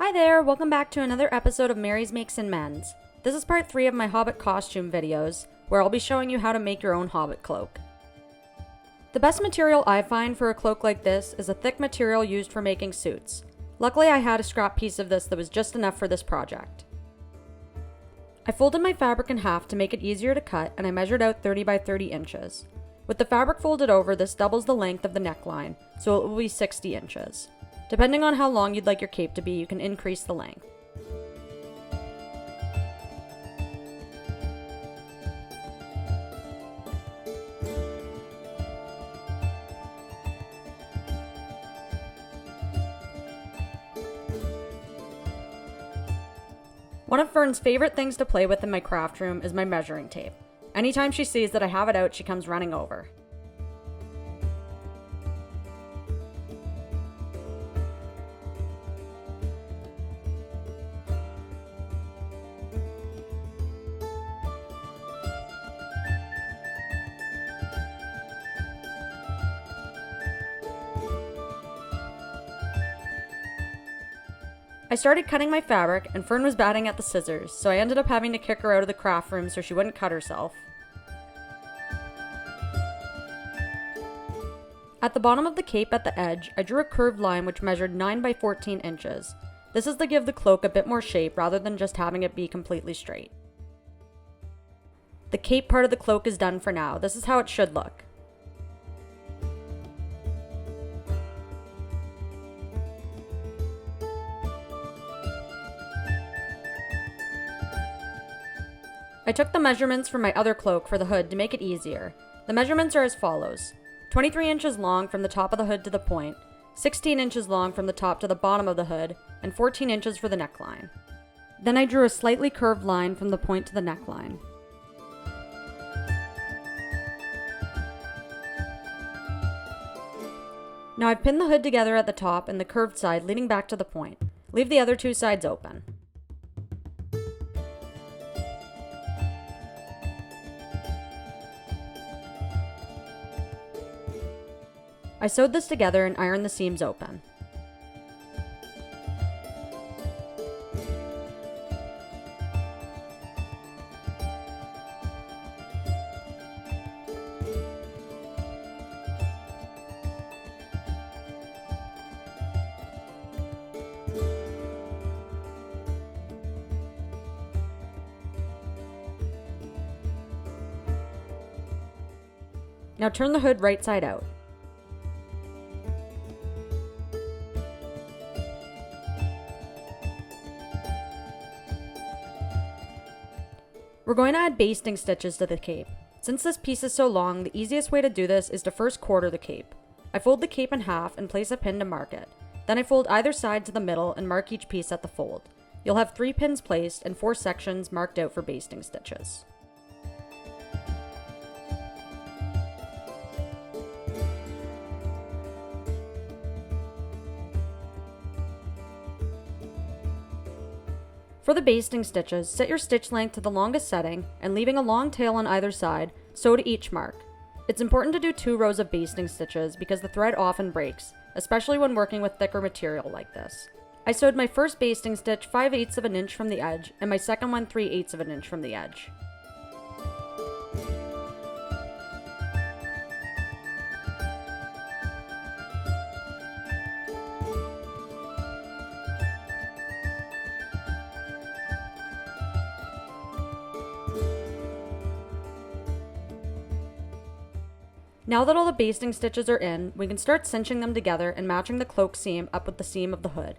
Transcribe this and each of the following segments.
Hi there, welcome back to another episode of Mary's Makes and Mends. This is part 3 of my Hobbit costume videos, where I'll be showing you how to make your own Hobbit cloak. The best material I find for a cloak like this is a thick material used for making suits. Luckily I had a scrap piece of this that was just enough for this project. I folded my fabric in half to make it easier to cut, and I measured out 30 by 30 inches. With the fabric folded over, this doubles the length of the neckline, so it will be 60 inches. Depending on how long you'd like your cape to be, you can increase the length. One of Fern's favorite things to play with in my craft room is my measuring tape. Anytime she sees that I have it out, she comes running over. I started cutting my fabric, and Fern was batting at the scissors, so I ended up having to kick her out of the craft room so she wouldn't cut herself. At the bottom of the cape at the edge, I drew a curved line which measured 9 by 14 inches. This is to give the cloak a bit more shape rather than just having it be completely straight. The cape part of the cloak is done for now. This is how it should look. I took the measurements from my other cloak for the hood to make it easier. The measurements are as follows: 23 inches long from the top of the hood to the point, 16 inches long from the top to the bottom of the hood, and 14 inches for the neckline. Then I drew a slightly curved line from the point to the neckline. Now I've pinned the hood together at the top and the curved side leading back to the point. Leave the other two sides open. I sewed this together and ironed the seams open. Now turn the hood right side out. We're going to add basting stitches to the cape. Since this piece is so long, the easiest way to do this is to first quarter the cape. I fold the cape in half and place a pin to mark it. Then I fold either side to the middle and mark each piece at the fold. You'll have 3 pins placed and 4 sections marked out for basting stitches. For the basting stitches, set your stitch length to the longest setting and leaving a long tail on either side, sew to each mark. It's important to do 2 rows of basting stitches because the thread often breaks, especially when working with thicker material like this. I sewed my first basting stitch 5/8 of an inch from the edge and my second one 3/8 of an inch from the edge. Now that all the basting stitches are in, we can start cinching them together and matching the cloak seam up with the seam of the hood.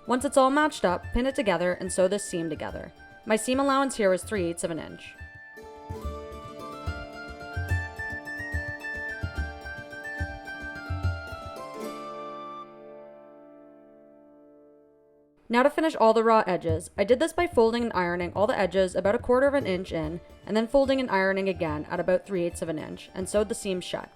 Once it's all matched up, pin it together and sew this seam together. My seam allowance here is 3/8 of an inch. Now to finish all the raw edges, I did this by folding and ironing all the edges about 1/4 of an inch in, and then folding and ironing again at about 3/8 of an inch, and sewed the seams shut.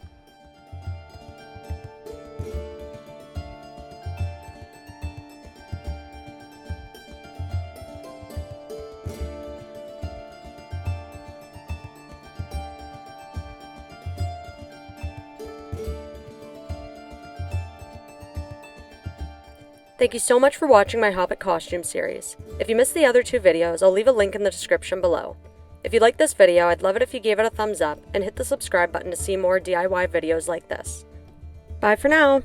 Thank you so much for watching my Hobbit costume series. If you missed the other 2 videos, I'll leave a link in the description below. If you liked this video, I'd love it if you gave it a thumbs up and hit the subscribe button to see more DIY videos like this. Bye for now!